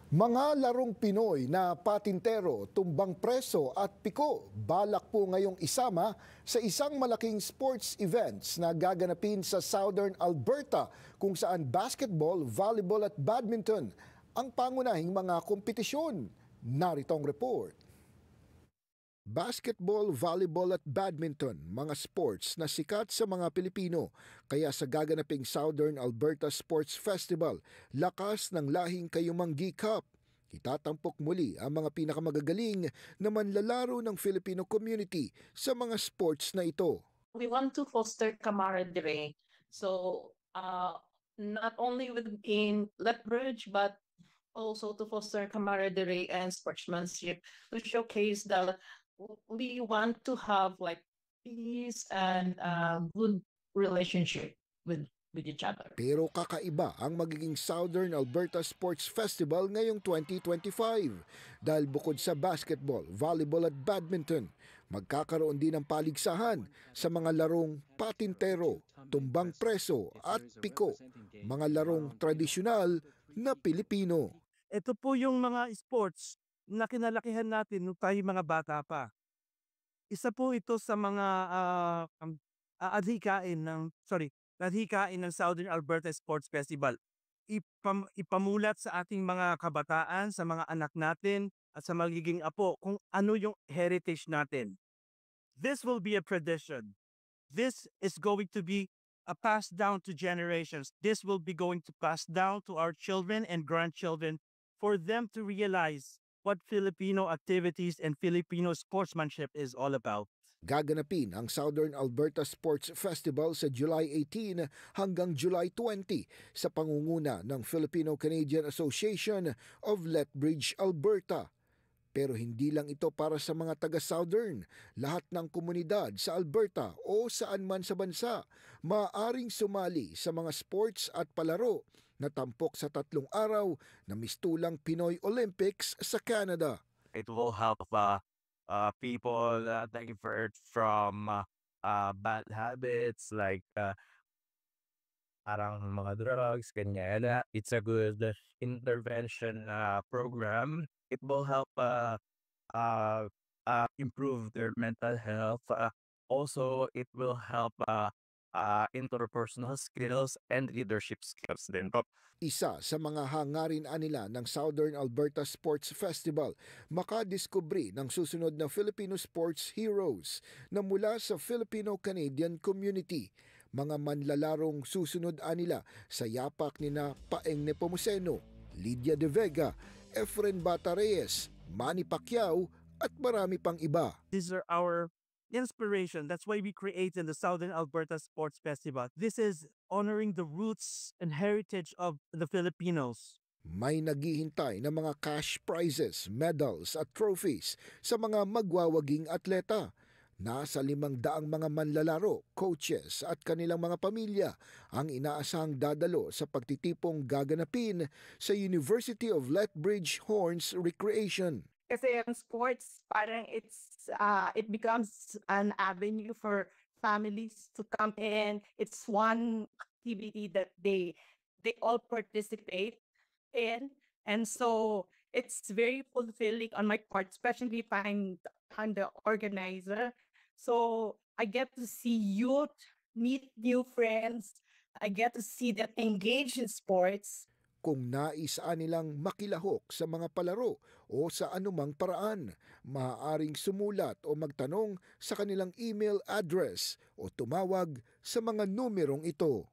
Mga larong Pinoy na patintero, tumbang preso at piko balak po ngayong isama sa isang malaking sports events na gaganapin sa Southern Alberta kung saan basketball, volleyball at badminton ang pangunahing mga kompetisyon. Narito ang report. Basketball, volleyball at badminton, mga sports na sikat sa mga Pilipino. Kaya sa gaganaping Southern Alberta Sports Festival, lakas ng lahing Kayumanggi Cup. Itatampok muli ang mga pinakamagagaling na manlalaro ng Filipino community sa mga sports na ito. We want to foster camaraderie. So, not only within Lethbridge, but also to foster camaraderie and sportsmanship to showcase that we want to have like peace and good relationship with each other. Pero kakaiba ang magiging Southern Alberta Sports Festival ngayong 2025 dahil bukod sa basketball, volleyball at badminton, magkakaroon din ng paligsahan sa mga larong patintero, tumbang preso at piko, mga larong tradisyonal na Pilipino. Ito po yung mga sports na kinalakihan natin nung tayo mga bata pa. Isa po ito sa mga adhikain ng Southern Alberta Sports Festival. Ipamulat sa ating mga kabataan, sa mga anak natin, at sa magiging apo kung ano yung heritage natin. This will be a tradition. This is going to be passed down to generations. This will be going to pass down to our children and grandchildren for them to realize what Filipino activities and Filipino sportsmanship is all about. Gaganapin ang Southern Alberta Sports Festival sa July 18 hanggang July 20 sa pangunguna ng Filipino-Canadian Association of Lethbridge, Alberta. Pero hindi lang ito para sa mga taga-Southern. Lahat ng komunidad sa Alberta o saan man sa bansa maaaring sumali sa mga sports at palaro na tampok sa 3 araw na mistulang Pinoy Olympics sa Canada. It will help people divert from bad habits like parang mga drugs, ganyan. It's a good intervention program. It will help improve their mental health. Also, it will help interpersonal skills and leadership skills din. Isa sa mga hangarin nila ng Southern Alberta Sports Festival, makadiskubre ng susunod na Filipino sports heroes na mula sa Filipino-Canadian community. Mga manlalarong susunod nila sa yapak nina Paeng Nepomuceno, Lydia De Vega, Efren Bata Reyes, Manny Pacquiao at marami pang iba. These are our inspiration. That's why we created the Southern Alberta Sports Festival. This is honoring the roots and heritage of the Filipinos. May naghihintay na mga cash prizes, medals at trophies sa mga magwawaging atleta. Nasa 500 mga manlalaro, coaches at kanilang mga pamilya ang inaasahang dadalo sa pagtitipong gaganapin sa University of Lethbridge Horns Recreation. Kasi ang sports, parang it becomes an avenue for families to come in. It's one activity that they all participate in. And so it's very fulfilling on my part, especially if I'm the organizer. So I get to see youth, meet new friends. I get to see them engage in sports. Kung nais nilang makilahok sa mga palaro o sa anumang paraan, maaaring sumulat o magtanong sa kanilang email address o tumawag sa mga numerong ito.